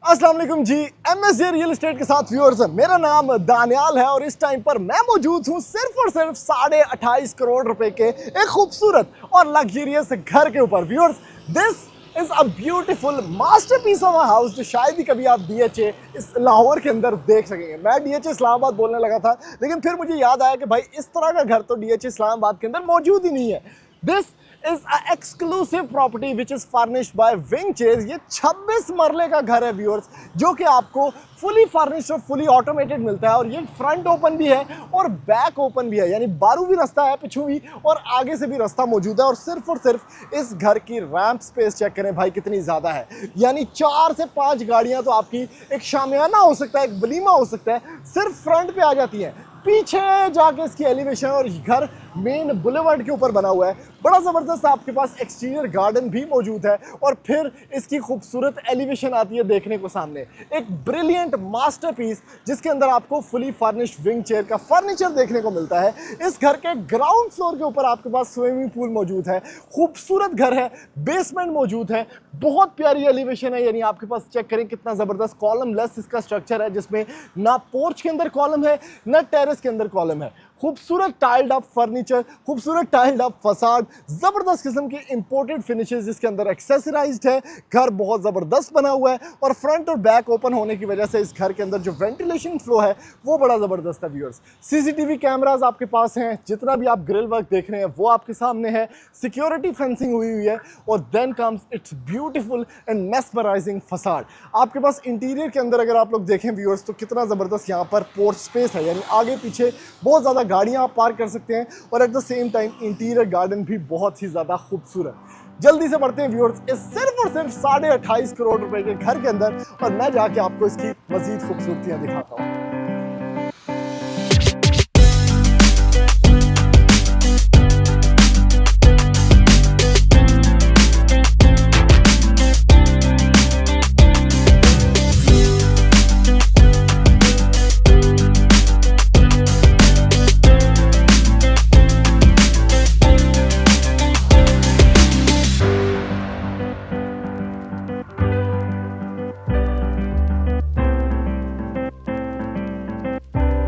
अस्सलाम वालेकुम जी, MSJ real estate के साथ व्यूअर्स, मेरा नाम दानियाल है और इस टाइम पर मैं मौजूद हूँ सिर्फ और सिर्फ 28.5 करोड़ रुपए के एक खूबसूरत और लग्जरियस घर के ऊपर। Viewers, this is a beautiful masterpiece of a house जो शायद ही कभी आप DHA इस लाहौर के अंदर देख सकेंगे। मैं DHA इस्लामाबाद बोलने लगा था, लेकिन फिर मुझे याद आया कि भाई इस तरह का घर तो DHA इस्लामाबाद के अंदर मौजूद ही नहीं है। This is a exclusive property which is furnished by Wing Chairs। ये 26 मरले का घर है व्यूअर्स, जो कि आपको फुली फर्निश्ड और फुली ऑटोमेटेड मिलता है। और ये फ्रंट ओपन भी है और बैक ओपन भी है, यानी बारू भी रास्ता है, पिछू भी और आगे से भी रास्ता मौजूद है। और सिर्फ इस घर की रैंप स्पेस चेक करें भाई कितनी ज़्यादा है, यानी 4 से 5 गाड़ियाँ तो आपकी एक शामियाना हो सकता है, एक वलीमा हो सकता है, सिर्फ फ्रंट पे आ जाती हैं। पीछे जाके इसकी एलिवेशन और घर मेन बुलेवार्ड के ऊपर बना हुआ है। बड़ा ज़बरदस्त आपके पास एक्सटीरियर गार्डन भी मौजूद है और फिर इसकी खूबसूरत एलिवेशन आती है देखने को सामने। एक ब्रिलियंट मास्टरपीस जिसके अंदर आपको फुली फर्निश्ड विंग चेयर का फर्नीचर देखने को मिलता है। इस घर के ग्राउंड फ्लोर के ऊपर आपके पास स्विमिंग पूल मौजूद है, खूबसूरत घर है, बेसमेंट मौजूद है, बहुत प्यारी एलिवेशन है। यानी आपके पास चेक करें कितना ज़बरदस्त कॉलम लेस इसका स्ट्रक्चर है, जिसमें ना पोर्च के अंदर कॉलम है ना टेरेस के अंदर कॉलम है। खूबसूरत टाइल्ड अप फर्नीचर, खूबसूरत टाइल्ड अप फसाड, जबरदस्त किस्म की इंपोर्टेड फिनिशेस जिसके अंदर एक्सेसराइज्ड है। घर बहुत जबरदस्त बना हुआ है और फ्रंट और बैक ओपन होने की वजह से इस घर के अंदर जो वेंटिलेशन फ्लो है वो बड़ा जबरदस्त है। व्यूअर्स, CCTV कैमरास आपके पास हैं, जितना भी आप ग्रिल वर्क देख रहे हैं वो आपके सामने है, सिक्योरिटी फेंसिंग हुई है और then comes its beautiful and mesmerising facade. आपके पास इंटीरियर के अंदर अगर आप लोग देखें व्यूअर्स, तो कितना जबरदस्त यहाँ पर पोर्च स्पेस है, यानी आगे पीछे बहुत ज़्यादा गाड़ियां आप पार्क कर सकते हैं और at the same time interior garden भी बहुत ही ज़्यादा खूबसूरत। जल्दी से बढ़ते हैं व्यूअर्स इस सिर्फ और सिर्फ 28.5 करोड़ रुपए के घर के अंदर और मैं जाके आपको इसकी मजीद खूबसूरतियां दिखाता हूँ।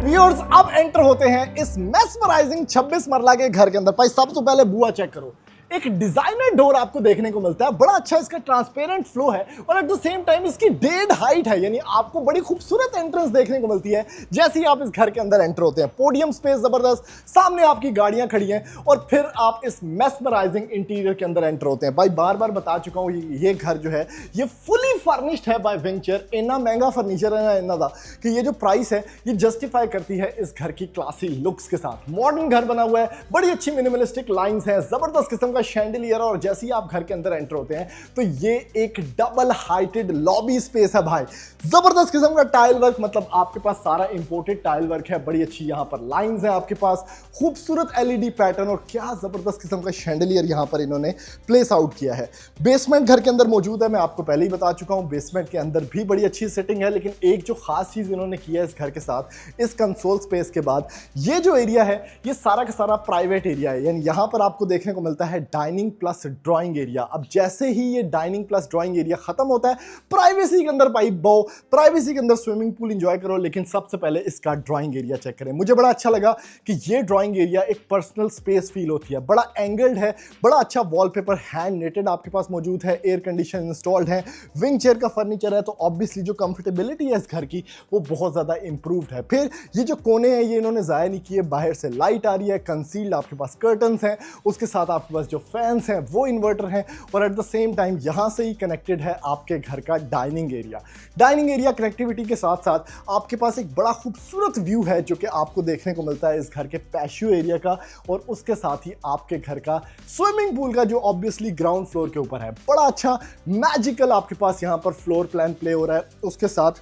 व्यूअर्स, अब एंटर होते हैं इस मेस्मराइजिंग 26 मरला के घर के अंदर। भाई सबसे पहले बुआ चेक करो, एक डिजाइनर डोर आपको देखने को मिलता है। बड़ा अच्छा इसका ट्रांसपेरेंट फ्लो है और एट द सेम टाइम इसकी डेड हाइट है, यानी आपको बड़ी खूबसूरत एंट्रेंस देखने को मिलती है जैसे ही आप इस घर के अंदर एंटर होते हैं। पोडियम स्पेस जबरदस्त, सामने आपकी गाड़ियां खड़ी हैं और फिर आप इस मेस्मराइजिंग इंटीरियर के अंदर एंटर होते हैं। भाई बार बार बता चुका हूं, ये घर जो है ये फुली फर्निश्ड है बाय विंग चेयर। इतना महंगा फर्नीचर है ना इतना था कि ये जो प्राइस है ये जस्टिफाई करती है इस घर की क्लासी लुक्स के साथ। मॉडर्न घर बना हुआ है, बड़ी अच्छी मिनिमलिस्टिक लाइंस हैं, जबरदस्त किस्म का शैंडलियर। और जैसे ही आप घर के अंदर एंटर होते हैं तो ये एक डबल हाइटेड लॉबी स्पेस है भाई। जबरदस्त किस्म का टाइल वर्क, मतलब आपके पास सारा इंपोर्टेड टाइल वर्क है, बड़ी अच्छी यहां पर लाइंस हैं आपके पास, खूबसूरत LED पैटर्न और क्या जबरदस्त किस्म का शैंडलियर यहां पर इन्होंने प्लेस आउट किया है। बेसमेंट घर के अंदर मौजूद है, मैं आपको पहले ही बता चुका हूं, बेसमेंट के अंदर भी बड़ी अच्छी सेटिंग है। लेकिन एक जो खास चीज इन्होंने किया है इस घर के साथ, इस कंसोल स्पेस के बाद ये जो एरिया है ये सारा का सारा प्राइवेट एरिया है। यानी यहां पर आपको देखने को मिलता है डाइनिंग प्लस ड्राइंग एरिया। अब जैसे ही ये डाइनिंग प्लस ड्राइंग एरिया खत्म होता है, प्राइवेसी के अंदर पाइप बो, प्राइवेसी के अंदर स्विमिंग पूल एंजॉय करो। लेकिन सबसे पहले इसका ड्राइंग एरिया चेक करें। मुझे बड़ा अच्छा लगा कि ये ड्राइंग एरिया एक पर्सनल स्पेस फील होती है, बड़ा एंगल्ड है, बड़ा अच्छा वॉलपेपर हैंड नेटेड आपके पास मौजूद है, एयर कंडीशन इंस्टॉल्ड है, विंग चेयर का फर्नीचर है, तो ऑब्वियसली जो कंफर्टेबिलिटी है इस घर की वो बहुत ज्यादा इंप्रूव्ड है। फिर ये जो कोने हैं ये इन्होंने जाया नहीं किए, बाहर से लाइट आ रही है, कंसील्ड आपके पास कर्टन्स हैं, उसके साथ आपके पास जो फैंस हैं वो इन्वर्टर हैं और एट द सेम टाइम यहां से ही कनेक्टेड है आपके घर का dining area. Dining area connectivity के साथ साथ आपके पास एक बड़ा खूबसूरत व्यू है जो कि आपको देखने को मिलता है इस घर के पैशियो एरिया का और उसके साथ ही आपके घर का स्विमिंग पूल का, जो ऑब्वियसली ग्राउंड फ्लोर के ऊपर है। बड़ा अच्छा मैजिकल आपके पास यहां पर फ्लोर प्लान प्ले हो रहा है। उसके साथ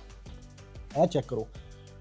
चेक करो,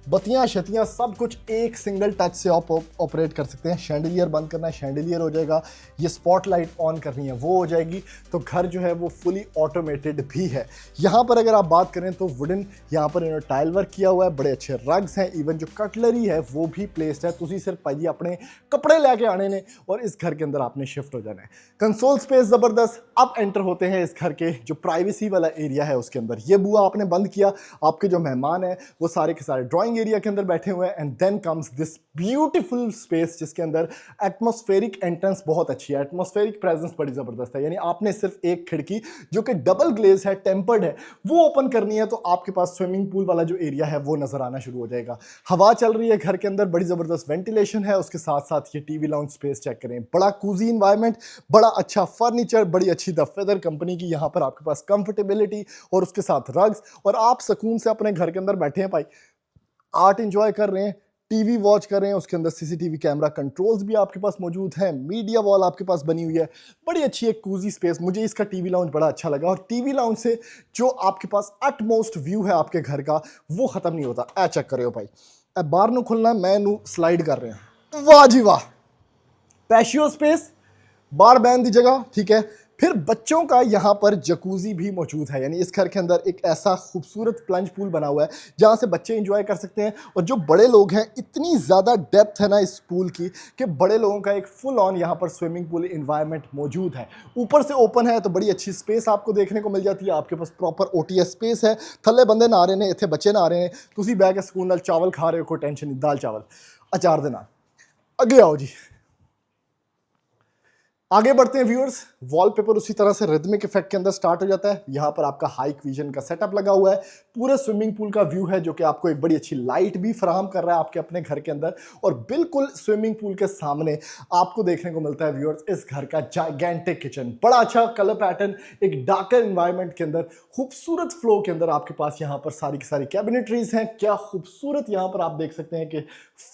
बत्तियां शतियां सब कुछ एक सिंगल टच से आप ऑपरेट कर सकते हैं। शैंडलियर बंद करना है, शैंडलियर हो जाएगा। ये स्पॉटलाइट ऑन करनी है, वो हो जाएगी। तो घर जो है वो फुली ऑटोमेटेड भी है। यहाँ पर अगर आप बात करें तो वुडन यहाँ पर इन्होंने टाइल वर्क किया हुआ है, बड़े अच्छे रग्स हैं, इवन जो कटलरी है वो भी प्लेस्ड है। तुसी सिर्फ भाई अपने कपड़े लेके आने ने और इस घर के अंदर आपने शिफ्ट हो जाना है। कंसोल स्पेस ज़बरदस्त। अब एंटर होते हैं इस घर के जो प्राइवेसी वाला एरिया है उसके अंदर। ये बुआ आपने बंद किया, आपके जो मेहमान हैं वो सारे के सारे ड्राइंग एरिया के अंदर बैठे हुए हैं। And then comes this beautiful space जिसके अंदर एटमॉस्फेरिक एंट्रेंस बहुत अच्छी है, एटमॉस्फेरिक प्रेजेंस बड़ी ज़बरदस्त है। यानी आपने सिर्फ एक खिड़की जो कि डबल ग्लेज है, टेम्पर्ड है, वो ओपन करनी है तो आपके पास स्विमिंग पूल वाला जो एरिया है वो नजर आना शुरू हो जाएगा। हवा चल रही है घर के अंदर, बड़ी ज़बरदस्त वेंटिलेशन है। उसके साथ साथ ये टीवी लाउंज स्पेस चेक करें, बड़ा कूजी इन्वायरमेंट, बड़ा अच्छा फर्नीचर, बड़ी अच्छी द फेदर कंपनी की यहाँ पर आपके पास कंफर्टेबिलिटी और उसके साथ रग्स। और आप सुकून से अपने घर के अंदर बैठे हैं भाई, आर्ट एंजॉय कर रहे हैं, टीवी वॉच कर रहे हैं। उसके अंदर सीसीटीवी कैमरा कंट्रोल्स भी आपके पास मौजूद हैं, मीडिया वॉल आपके पास बनी हुई है, बड़ी अच्छी एक कूजी स्पेस। मुझे इसका टीवी लाउंज बड़ा अच्छा लगा और टीवी लाउंज से जो आपके पास अटमोस्ट व्यू है आपके घर का वो खत्म नहीं होता। ए चेक करो भाई, ए बाहर नू खुलना, मैं नू स्लाइड कर रहे हैं, वाह जी वाह। पैशियो स्पेस, बार बैन दी जगह, ठीक है। फिर बच्चों का यहाँ पर जकूजी भी मौजूद है, यानी इस घर के अंदर एक ऐसा खूबसूरत प्लंज पूल बना हुआ है जहाँ से बच्चे एंजॉय कर सकते हैं। और जो बड़े लोग हैं, इतनी ज़्यादा डेप्थ है ना इस पूल की कि बड़े लोगों का एक फुल ऑन यहाँ पर स्विमिंग पूल इन्वायरमेंट मौजूद है। ऊपर से ओपन है तो बड़ी अच्छी स्पेस आपको देखने को मिल जाती है। आपके पास प्रॉपर OTS स्पेस है, थल्ले बंदे नहा रहे हैं, इतने बच्चे नहा रहे हैं, तुसी बह के सुकून नाल चावल खा रहे हो, कोई टेंशन नहीं, दाल चावल अचार दे नाल। अगे आओ जी, आगे बढ़ते हैं व्यूअर्स। वॉलपेपर उसी तरह से रिदमिक इफेक्ट के अंदर स्टार्ट हो जाता है। यहाँ पर आपका हाई विजन का सेटअप लगा हुआ है, पूरे स्विमिंग पूल का व्यू है जो कि आपको एक बड़ी अच्छी लाइट भी फराहम कर रहा है आपके अपने घर के अंदर। और बिल्कुल स्विमिंग पूल के सामने आपको देखने को मिलता है व्यूअर्स इस घर का जाइगेंटिक किचन, बड़ा अच्छा कलर पैटर्न, एक डार्कर इन्वायरमेंट के अंदर, खूबसूरत फ्लो के अंदर आपके पास यहाँ पर सारी की सारी कैबिनेटरीज हैं। क्या खूबसूरत यहाँ पर आप देख सकते हैं कि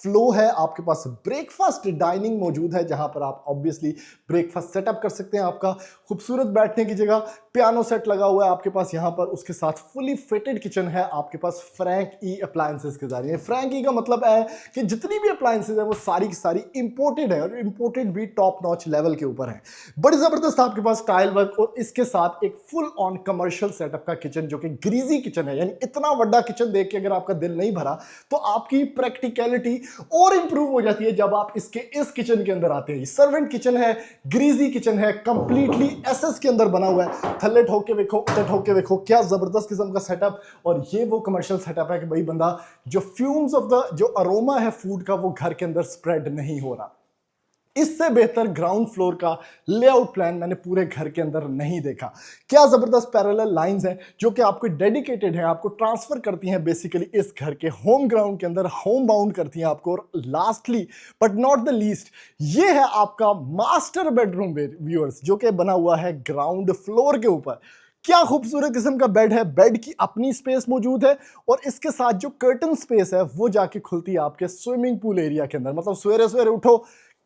फ्लो है। आपके पास ब्रेकफास्ट डाइनिंग मौजूद है जहाँ पर आप ऑब्वियसली ब्रेकफास्ट सेटअप कर सकते हैं। आपका खूबसूरत बैठने की जगह, पियानो सेट लगा हुआ है आपके पास यहाँ पर। उसके साथ फुली फिटेड किचन है आपके पास फ्रैंक ई अप्लायंसेस के जरिए। फ्रैंक ई का मतलब है कि जितनी भी अप्लायंसेस है वो सारी की सारी इंपोर्टेड है और इंपोर्टेड भी टॉप नॉच लेवल के ऊपर है। बड़ी जबरदस्त आपके पास टाइल वर्क और इसके साथ एक फुल ऑन कमर्शियल सेटअप का किचन जो कि ग्रीजी किचन है। यानी इतना बड़ा किचन देख के अगर आपका दिल नहीं भरा तो आपकी प्रैक्टिकलिटी और इंप्रूव हो जाती है जब आप इसके इस किचन के अंदर आते हैं। सर्वेंट किचन है, ग्रीजी किचन है, कंप्लीटली एसएस के अंदर बना हुआ है। थल्ले ठोक के देखो, ऊपर ठोक के देखो, क्या जबरदस्त किस्म का सेटअप। और ये वो कमर्शियल सेटअप है कि भाई बंदा जो फ्यूम्स ऑफ द जो अरोमा है फूड का वो घर के अंदर स्प्रेड नहीं हो रहा। इससे बेहतर ग्राउंड फ्लोर का लेआउट प्लान मैंने पूरे घर के अंदर नहीं देखा। क्या जबरदस्त पैरेलल लाइंस हैं जो कि आपको डेडिकेटेड है, आपको ट्रांसफर करती हैं बेसिकली इस घर के होम ग्राउंड के अंदर, होम बाउंड करती हैं आपको। और lastly but not the least, ये है आपका मास्टर बेडरूम व्यूअर्स जो कि बना हुआ है ग्राउंड फ्लोर के ऊपर। क्या खूबसूरत किस्म का बेड है, बेड की अपनी स्पेस मौजूद है और इसके साथ जो कर्टन स्पेस है वो जाके खुलती है आपके स्विमिंग पूल एरिया के अंदर। मतलब सवेरे सवेरे उठो,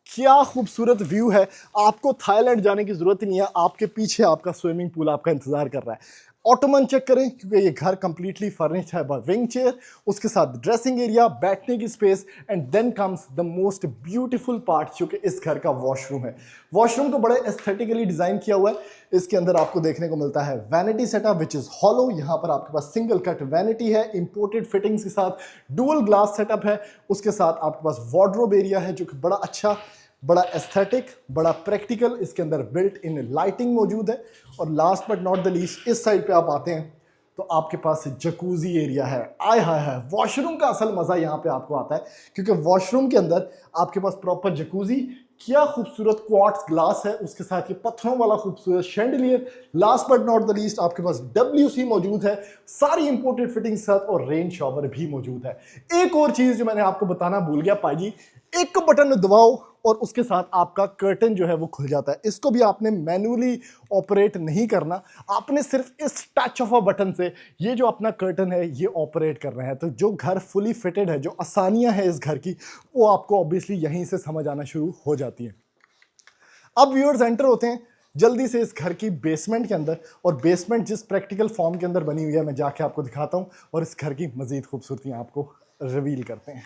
क्या खूबसूरत व्यू है, आपको थाईलैंड जाने की जरूरत नहीं है, आपके पीछे आपका स्विमिंग पूल आपका इंतजार कर रहा है। ऑटोमन चेक करें क्योंकि ये घर कंप्लीटली फर्निश्ड है बाय विंग चेयर, उसके साथ ड्रेसिंग एरिया, बैठने की space and then comes the most beautiful part जो कि इस घर का वॉशरूम है। वॉशरूम को बड़े एस्थेटिकली डिजाइन किया हुआ है। इसके अंदर आपको देखने को मिलता है vanity setup which is hollow. यहाँ पर आपके पास सिंगल कट वैनिटी है, इंपोर्टेड फिटिंग्स के साथ डुअल ग्लास सेटअप है। उसके साथ आपके पास वार्डरोब एरिया है जो कि बड़ा अच्छा, बड़ा एस्थेटिक, बड़ा प्रैक्टिकल, इसके अंदर बिल्ट इन लाइटिंग मौजूद है। और last but not the least, इस साइड पे आप आते हैं तो आपके पास जकूजी एरिया है। आय हाय हाय, वॉशरूम का असल मजा यहाँ पे आपको आता है क्योंकि वॉशरूम के अंदर आपके पास प्रॉपर जकूजी, क्या खूबसूरत क्वार्ट्ज ग्लास है, उसके साथ ये पत्थरों वाला खूबसूरत chandelier. Last but not the least आपके पास WC मौजूद है, सारी इंपोर्टेड फिटिंग के साथ, और रेन शॉवर भी मौजूद है। एक और चीज जो मैंने आपको बताना भूल गया पाजी, एक बटन दबाओ और उसके साथ आपका कर्टन जो है वो खुल जाता है। इसको भी आपने मैन्युअली ऑपरेट नहीं करना, आपने सिर्फ इस टच ऑफ अ बटन से ये जो अपना कर्टन है ये ऑपरेट कर रहे हैं। तो जो घर फुली फिटेड है, जो आसानियां हैं इस घर की, वो आपको ऑब्वियसली यहीं से समझ आना शुरू हो जाती है। अब व्यूअर्स एंटर होते हैं जल्दी से इस घर की बेसमेंट के अंदर, और बेसमेंट जिस प्रैक्टिकल फॉर्म के अंदर बनी हुई है मैं जाके आपको दिखाता हूं और इस घर की मजीद खूबसूरती आपको रिवील करते हैं।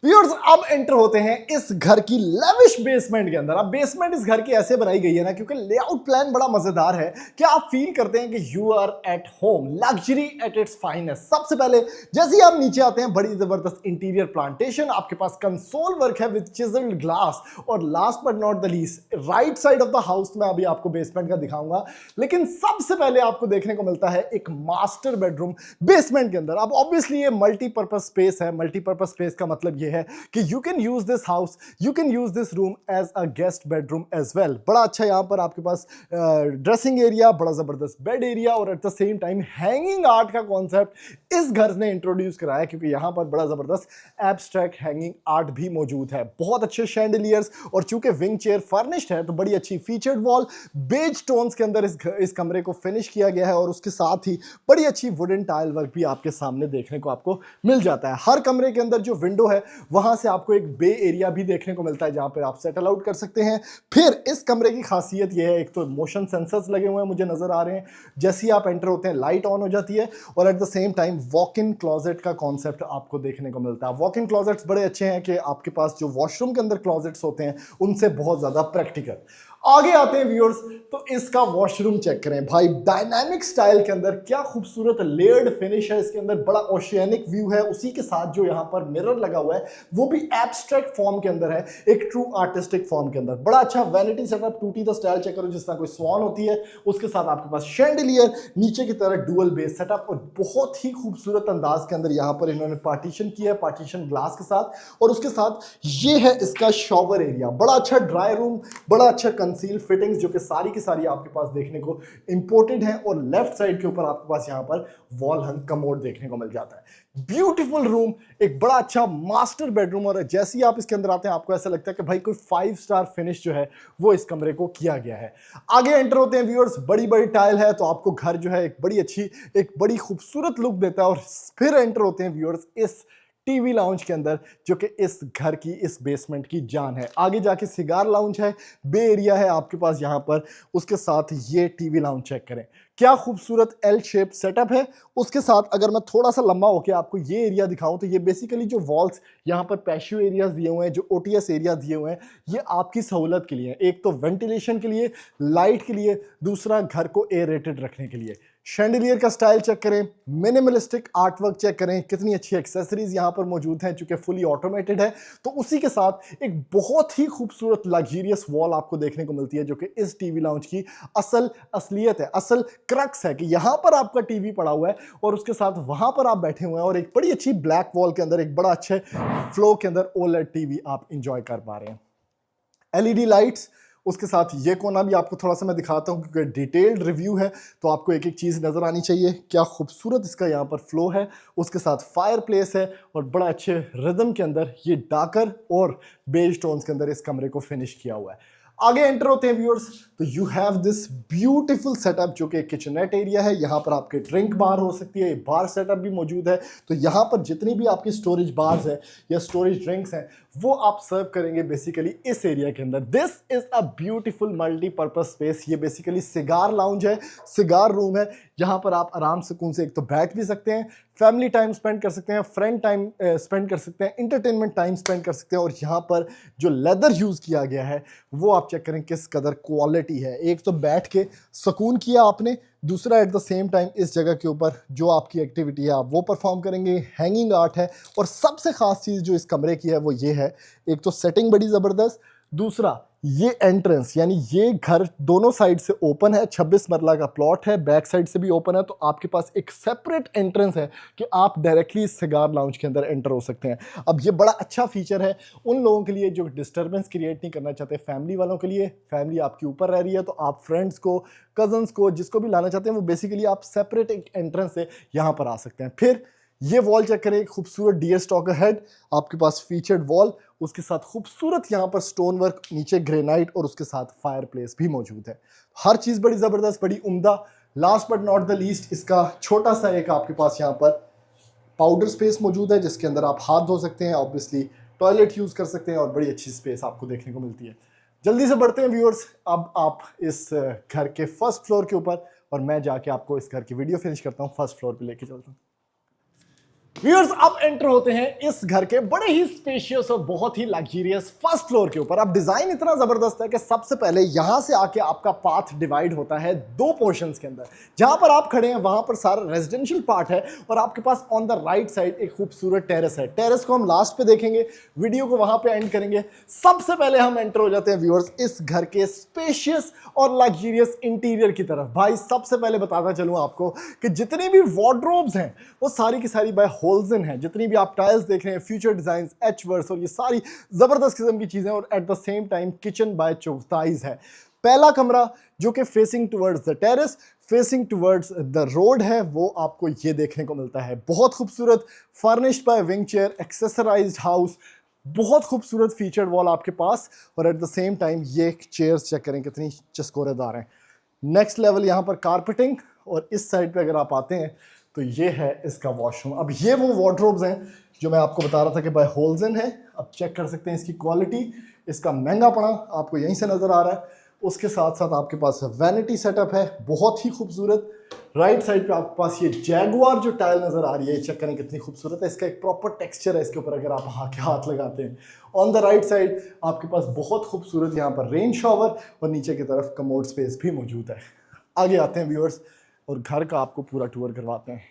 व्यूअर्स अब एंटर होते हैं इस घर की लेविश बेसमेंट के अंदर। अब बेसमेंट इस घर की ऐसे बनाई गई है ना, क्योंकि लेआउट प्लान बड़ा मजेदार है कि आप फील करते हैं कि you are at home, luxury at its finest. सबसे पहले जैसे ही आप नीचे आते हैं, बड़ी जबरदस्त इंटीरियर प्लांटेशन, आपके पास कंसोल वर्क है विद चिजल्ड ग्लास, और last but not the least right side of the house में अभी आपको बेसमेंट का दिखाऊंगा, लेकिन सबसे पहले आपको देखने को मिलता है एक मास्टर बेडरूम बेसमेंट के अंदर। अब ऑब्वियसली ये मल्टीपर्पज स्पेस है। मल्टीपर्पज स्पेस का मतलब ये है कि you can use this house, you can use this room as a guest bedroom as well. बड़ा अच्छा यहां पर आपके पास ड्रेसिंग एरिया, बड़ा जबरदस्त बेड एरिया, और at the same time hanging art का कॉन्सेप्ट इस घर ने इंट्रोड्यूस कराया, क्योंकि यहां पर बड़ा जबरदस्त एब्स्ट्रैक्ट हैंगिंग आर्ट भी मौजूद है। बहुत अच्छे शैंडलियर्स, और चूंकि विंग चेयर फर्निश्ड है तो बड़ी अच्छी फीचर्ड वॉल, बेज टोन्स के अंदर इस कमरे को फिनिश किया गया है, और उसके साथ ही बड़ी अच्छी वुडन टाइल वर्क भी आपके सामने देखने को आपको मिल जाता है। हर कमरे के अंदर जो विंडो है वहां से आपको एक बे एरिया भी देखने को मिलता है, जहां पर आप सेटल आउट कर सकते हैं। फिर इस कमरे की खासियत यह है, एक तो मोशन सेंसर्स लगे हुए हैं मुझे नजर आ रहे हैं, जैसे ही आप एंटर होते हैं लाइट ऑन हो जाती है, और at the same time walk in closet का कॉन्सेप्ट आपको देखने को मिलता है। वॉक इन क्लोजेट्स बड़े अच्छे हैं कि आपके पास जो वॉशरूम के अंदर क्लोजेट्स होते हैं उनसे बहुत ज्यादा प्रैक्टिकल। आगे आते हैं व्यूअर्स, तो इसका वॉशरूम चेक करें भाई, डायनामिक स्टाइल के अंदर क्या खूबसूरत लेयर्ड फिनिश है इसके अंदर, बड़ा ओशियानिक व्यू है, उसी के साथ जो यहाँ पर मिरर लगा हुआ है वो भी एब्स्ट्रैक्ट फॉर्म के अंदर है, एक ट्रू आर्टिस्टिक फॉर्म के अंदर। बड़ा अच्छा वैनिटी सेटअप, टूटी द स्टाइल चेक करो जिस तरह कोई स्वान होती है, उसके साथ आपके पास शैंडलियर, नीचे की तरह डुअल बेस सेटअप, और बहुत ही खूबसूरत अंदाज के अंदर यहाँ पर इन्होंने पार्टीशन किया है, पार्टीशन ग्लास के साथ, और उसके साथ ये है इसका शॉवर एरिया, बड़ा अच्छा ड्राई रूम, बड़ा अच्छा कंसील फिटिंग्स जो कि सारी की सारी आपके पास देखने को इंपोर्टेड है, और लेफ्ट साइड के ऊपर आपके पास यहां पर वॉल हंग कमोड देखने को मिल जाता है। ब्यूटीफुल रूम, एक बड़ा अच्छा मास्टर बेडरूम, और जैसे ही आप इसके अंदर आते हैं आपको ऐसा लगता है कि भाई कोई 5 स्टार फिनिश जो है वो इस कमरे को किया गया है। आगे एंटर होते हैं व्यूअर्स, बड़ी बड़ी टाइल है तो आपको घर जो है एक बड़ी अच्छी, एक बड़ी खूबसूरत लुक देता है, और फिर एंटर होते हैं व्यूअर्स इस टीवी लाउंज के अंदर, जो कि इस घर की, इस बेसमेंट की जान है। आगे जाके सिगार लाउंज है, बे एरिया है आपके पास यहां पर, उसके साथ ये टीवी लाउंज चेक करें, क्या खूबसूरत एल शेप सेटअप है। उसके साथ अगर मैं थोड़ा सा लंबा होकर आपको ये एरिया दिखाऊं, तो ये बेसिकली जो वॉल्स यहां पर पैशियो एरियाज दिए हुए हैं, जो ओटीएस एरिया दिए हुए हैं, ये आपकी सहूलत के लिए, एक तो वेंटिलेशन के लिए, लाइट के लिए, दूसरा घर को एयरेटेड रखने के लिए। शैंडलियर का स्टाइल चेक करें, मिनिमलिस्टिक आर्टवर्क चेक करें, कितनी अच्छी एक्सेसरीज यहां पर मौजूद हैं, चूंकि फुली ऑटोमेटेड है, तो उसी के साथ एक बहुत ही खूबसूरत लग्जरियस वॉल आपको देखने को मिलती है, जो कि इस टीवी लाउंज की असल असलियत है, असल क्रक्स है, कि यहां पर आपका टीवी पड़ा हुआ है और उसके साथ वहां पर आप बैठे हुए हैं, और एक बड़ी अच्छी ब्लैक वॉल के अंदर एक बड़ा अच्छे फ्लो के अंदर ओलेड टीवी आप इंजॉय कर पा रहे हैं। एलईडी लाइट्स, उसके साथ ये कोना भी आपको थोड़ा सा मैं दिखाता हूं, क्योंकि डिटेल्ड रिव्यू है तो आपको एक एक चीज़ नज़र आनी चाहिए। क्या खूबसूरत इसका यहाँ पर फ्लो है, उसके साथ फायर प्लेस है, और बड़ा अच्छे रिदम के अंदर ये डाकर और बेज टोन्स के अंदर इस कमरे को फिनिश किया हुआ है। आगे एंटर होते हैं व्यूअर्स, तो you have this beautiful setup, जो कि किचनेट एरिया है। यहाँ पर आपके ड्रिंक बार हो सकती है, बार सेटअप भी मौजूद है, तो यहाँ पर जितनी भी आपकी स्टोरेज बार्स है या स्टोरेज ड्रिंक्स हैं वो आप सर्व करेंगे बेसिकली इस एरिया के अंदर। This is a beautiful multipurpose space. ये बेसिकली सिगार लाउंज है, सिगार रूम है, जहां पर आप आराम सुकून से एक तो बैठ भी सकते हैं, फैमिली टाइम स्पेंड कर सकते हैं, फ्रेंड टाइम स्पेंड कर सकते हैं, इंटरटेनमेंट टाइम स्पेंड कर सकते हैं। और यहाँ पर जो लेदर यूज़ किया गया है वो आप चेक करें किस कदर क्वालिटी है। एक तो बैठ के सुकून किया आपने, दूसरा एट द सेम टाइम इस जगह के ऊपर जो आपकी एक्टिविटी है आप वो परफॉर्म करेंगे। हैंगिंग आर्ट है, और सबसे खास चीज़ जो इस कमरे की है वो ये है, एक तो सेटिंग बड़ी ज़बरदस्त, दूसरा ये एंट्रेंस, यानी ये घर दोनों साइड से ओपन है, 26 मरला का प्लॉट है, बैक साइड से भी ओपन है, तो आपके पास एक सेपरेट एंट्रेंस है कि आप डायरेक्टली सिगार लाउंज के अंदर एंटर हो सकते हैं। अब ये बड़ा अच्छा फीचर है उन लोगों के लिए जो डिस्टर्बेंस क्रिएट नहीं करना चाहते, फैमिली वालों के लिए। फैमिली आपके ऊपर रह रही है तो आप फ्रेंड्स को, कजन्स को, जिसको भी लाना चाहते हैं, वो बेसिकली आप सेपरेट एक एंट्रेंस से यहाँ पर आ सकते हैं। फिर ये वॉल चेक करें, खूबसूरत डीयर स्टॉकर हेड, आपके पास फीचर्ड वॉल, उसके साथ खूबसूरत यहाँ पर स्टोन वर्क, नीचे ग्रेनाइट, और उसके साथ फायर प्लेस भी मौजूद है। हर चीज़ बड़ी ज़बरदस्त, बड़ी उम्दा। Last but not the least, इसका छोटा सा एक आपके पास यहाँ पर पाउडर स्पेस मौजूद है, जिसके अंदर आप हाथ धो सकते हैं, ऑब्वियसली टॉयलेट यूज़ कर सकते हैं, और बड़ी अच्छी स्पेस आपको देखने को मिलती है। जल्दी से बढ़ते हैं व्यूअर्स, अब आप इस घर के फर्स्ट फ्लोर के ऊपर, और मैं जाके आपको इस घर की वीडियो फिनिश करता हूँ, फर्स्ट फ्लोर पे लेके चलता हूँ। व्यूअर्स अब एंटर होते हैं इस घर के बड़े ही स्पेशियस और बहुत ही लग्जरियस फर्स्ट फ्लोर के ऊपर। अब डिजाइन इतना जबरदस्त है कि सबसे पहले यहां से आके आपका पाथ डिवाइड होता है दो पोर्शंस के अंदर। जहां पर आप खड़े हैं वहां पर सारा रेजिडेंशियल पार्ट है और आपके pass on the right side एक खूबसूरत टेरेस है। टेरेस को हम लास्ट पे देखेंगे, वीडियो को वहां पे एंड करेंगे। सबसे पहले हम एंटर हो जाते हैं व्यूअर्स इस घर के स्पेशियस और लग्जरियस इंटीरियर की तरफ। भाई सबसे पहले बताता चलूं आपको कि जितनी भी वार्डरोब्स हैं वो सारी की सारी बाय होल्जन है। जितनी भी आप टाइल्स देख रहे हैं, फ्यूचर डिजाइंस, एच वर्स और ये सारी जबरदस्त किस्म की चीजें, और at the same time kitchen by चौथाइज है। पहला कमरा जो कि facing towards the terrace, facing towards the road है, वो आपको ये देखने को मिलता है। बहुत खूबसूरत, furnished by wing chair, accessorised house, बहुत खूबसूरत फीचर्ड वॉल आपके पास, और एट द सेम टाइम ये चेयर्स चेक करें कितनी चस्कोरेदार हैं। नेक्स्ट लेवल यहाँ पर कारपेटिंग, और इस साइड पे अगर आप आते हैं तो ये है इसका वॉशरूम। अब ये वो वार्डरोब्स हैं जो मैं आपको बता रहा था कि बाय होल्जन है। अब चेक कर सकते हैं इसकी क्वालिटी, इसका महंगा पड़ा आपको यहीं से नजर आ रहा है। उसके साथ साथ आपके पास वैनिटी सेटअप है, बहुत ही खूबसूरत। राइट साइड पे आपके पास ये जैगुआर जो टाइल नजर आ रही है, चेक करें कितनी खूबसूरत है। इसका एक प्रॉपर टेक्सचर है इसके ऊपर अगर आप हाथ लगाते हैं। ऑन द राइट साइड आपके पास बहुत खूबसूरत यहाँ पर रेन शॉवर, और नीचे की तरफ कमोड स्पेस भी मौजूद है। आगे आते हैं व्यूअर्स और घर का आपको पूरा टूर करवाते हैं।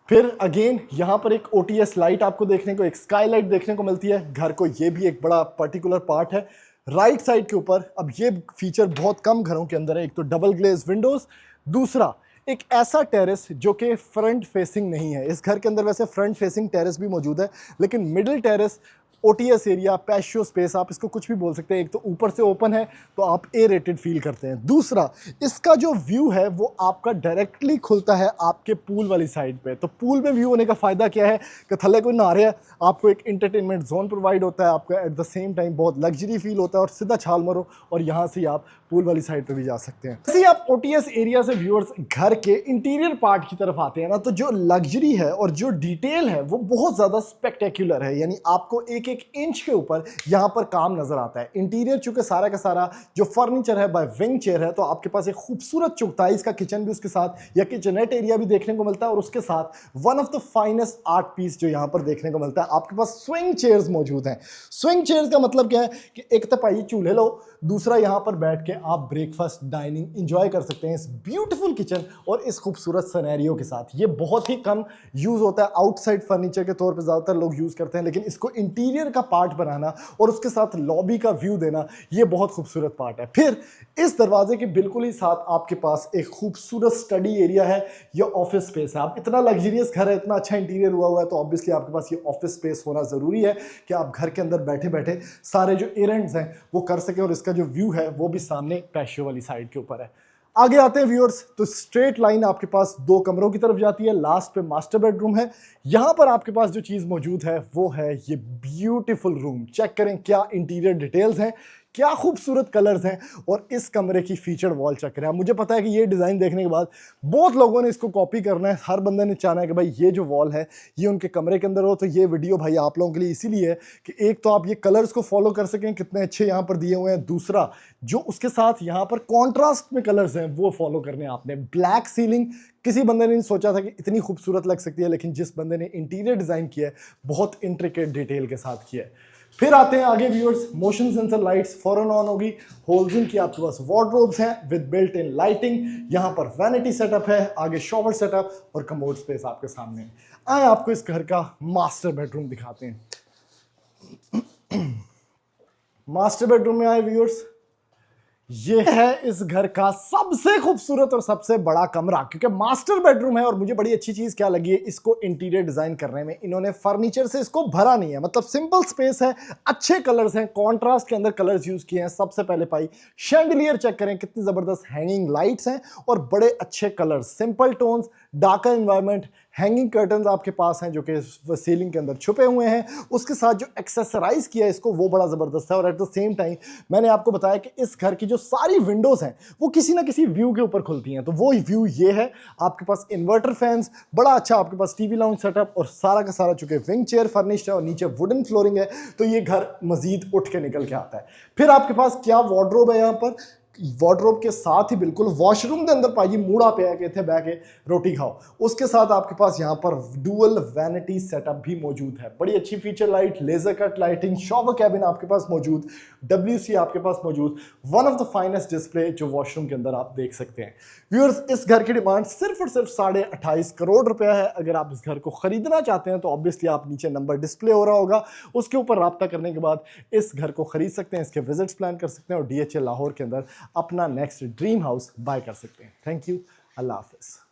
फिर अगेन यहाँ पर एक OTS लाइट आपको देखने को, एक स्काई लाइट देखने को मिलती है। घर को ये भी एक बड़ा पर्टिकुलर पार्ट है राइट साइड के ऊपर। अब ये फीचर बहुत कम घरों के अंदर है। एक तो डबल ग्लेज विंडोज, दूसरा एक ऐसा टेरेस जो कि फ्रंट फेसिंग नहीं है। इस घर के अंदर वैसे फ्रंट फेसिंग टेरेस भी मौजूद है, लेकिन middle terrace, OTS area, patio space, आप इसको कुछ भी बोल सकते हैं। एक तो ऊपर से ओपन है तो आप ए रेटेड फील करते हैं। दूसरा, इसका जो व्यू है वो आपका डायरेक्टली खुलता है आपके पूल वाली साइड पे। तो पूल में व्यू होने का फ़ायदा क्या है कि थल्ले कोई नहा रहा है, आपको एक इंटरटेनमेंट जोन प्रोवाइड होता है, आपका एट द सेम टाइम बहुत लग्जरी फील होता है, और सीधा छाल मारो और यहाँ से आप पूल वाली साइड पे भी जा सकते हैं। जैसे आप OTS एरिया से व्यूअर्स घर के इंटीरियर पार्ट की तरफ आते हैं ना, तो जो लग्जरी है और जो डिटेल है वो बहुत ज़्यादा स्पेक्टेक्युलर है। यानी आपको एक इंच के ऊपर यहाँ पर काम नजर आता है। इंटीरियर चूंकि सारा का सारा जो फर्नीचर है बाय विंग चेयर है, तो आपके पास एक खूबसूरत चौथाइज का किचन भी उसके साथ या किचनेट एरिया भी देखने को मिलता है, और उसके साथ one of the finest art piece जो यहाँ पर देखने को मिलता है, आपके पास स्विंग चेयर्स मौजूद हैं। स्विंग चेयर्स का मतलब क्या है कि एक तो पाइए चूल्हे लो, दूसरा यहाँ पर बैठ के आप ब्रेकफास्ट डाइनिंग इंजॉय कर सकते हैं इस ब्यूटीफुल किचन और इस खूबसूरत सिनेरियो के साथ। ये बहुत ही कम यूज होता है, आउटसाइड फर्नीचर के तौर पे ज्यादातर लोग यूज करते हैं, लेकिन इसको इंटीरियर का पार्ट बनाना और उसके साथ लॉबी का व्यू देना, ये बहुत खूबसूरत पार्ट है। फिर इस दरवाजे के बिल्कुल ही साथ आपके पास एक खूबसूरत स्टडी एरिया है, ये ऑफिस स्पेस है। आप इतना लग्जरियस घर है, इतना अच्छा इंटीरियर हुआ है, तो ऑब्वियसली आपके पास ये ऑफिस स्पेस होना जरूरी है कि आप घर के अंदर बैठे बैठे सारे जो एरेंड्स हैं वो कर सके, और इसका जो व्यू है वो भी सामने पैशियो वाली साइड के ऊपर है। आगे आते हैं व्यूअर्स, तो स्ट्रेट लाइन आपके पास दो कमरों की तरफ जाती है। लास्ट पे मास्टर बेडरूम है। यहां पर आपके पास जो चीज मौजूद है वो है ये ब्यूटीफुल रूम। चेक करें क्या इंटीरियर डिटेल्स हैं, क्या खूबसूरत कलर्स हैं, और इस कमरे की फीचर्ड वॉल चेक करें। मुझे पता है कि ये डिज़ाइन देखने के बाद बहुत लोगों ने इसको कॉपी करना है, हर बंदे ने चाहना है कि भाई ये जो वॉल है ये उनके कमरे के अंदर हो। तो ये वीडियो भाई आप लोगों के लिए इसीलिए है कि एक तो आप ये कलर्स को फॉलो कर सकें, कितने अच्छे यहाँ पर दिए हुए हैं, दूसरा जो उसके साथ यहाँ पर कॉन्ट्रास्ट में कलर्स हैं वो फॉलो करने आपने। ब्लैक सीलिंग किसी बंदे ने नहीं सोचा था कि इतनी खूबसूरत लग सकती है, लेकिन जिस बंदे ने इंटीरियर डिज़ाइन किया है बहुत इंट्रिकेट डिटेल के साथ किया है। फिर आते हैं आगे व्यूअर्स, मोशन सेंसर लाइट्स फौरन ऑन होगी। होल्जिन की आपके पास वार्डरोब्स हैं विद बिल्ट इन लाइटिंग। यहाँ पर वैनिटी सेटअप है, आगे शॉवर सेटअप और कमोड स्पेस आपके सामने। आए आपको इस घर का मास्टर बेडरूम दिखाते हैं। मास्टर बेडरूम में आए व्यूअर्स, ये है इस घर का सबसे खूबसूरत और सबसे बड़ा कमरा, क्योंकि मास्टर बेडरूम है। और मुझे बड़ी अच्छी चीज क्या लगी है, इसको इंटीरियर डिजाइन करने में इन्होंने फर्नीचर से इसको भरा नहीं है। मतलब सिंपल स्पेस है, अच्छे कलर्स हैं, कॉन्ट्रास्ट के अंदर कलर्स यूज किए हैं। सबसे पहले पाई शैंडलियर चेक करें, कितनी जबरदस्त हैंगिंग लाइट्स हैं और बड़े अच्छे colours, simple tones, darker environment, hanging curtains आपके पास हैं जो कि सीलिंग के अंदर छुपे हुए हैं। उसके साथ जो एक्सेसराइज किया है इसको वो बड़ा ज़बरदस्त है। और एट द सेम टाइम मैंने आपको बताया कि इस घर की जो सारी विंडोज़ हैं वो किसी ना किसी व्यू के ऊपर खुलती हैं। तो वो व्यू ये है, आपके पास इन्वर्टर फैंस, बड़ा अच्छा आपके पास टीवी लाउंज सेटअप, और सारा का सारा चूंकि विंग चेयर फर्निश्ड है और नीचे वुडन फ्लोरिंग है, तो ये घर मजीद उठ के निकल के आता है। फिर आपके पास क्या वार्डरोब है यहाँ पर, वार्डरोब के साथ ही बिल्कुल वॉशरूम के अंदर भाई मूड़ा पे है कि इतने बह के रोटी खाओ। उसके साथ आपके पास यहाँ पर डुअल वैनिटी सेटअप भी मौजूद है, बड़ी अच्छी feature light, laser cut lighting, shower cabin आपके पास मौजूद, WC आपके पास मौजूद, one of the finest display जो वॉशरूम के अंदर आप देख सकते हैं। व्यूअर्स, इस घर की डिमांड सिर्फ और सिर्फ 28.5 करोड़ रुपया है। अगर आप इस घर को खरीदना चाहते हैं तो ऑब्वियसली आप नीचे नंबर डिस्प्ले हो रहा होगा, उसके ऊपर राब्ता करने के बाद इस घर को खरीद सकते हैं, इसके विजिट्स प्लान कर सकते हैं और DHA लाहौर के अंदर अपना नेक्स्ट ड्रीम हाउस बाय कर सकते हैं। थैंक यू, अल्लाह हाफिज़।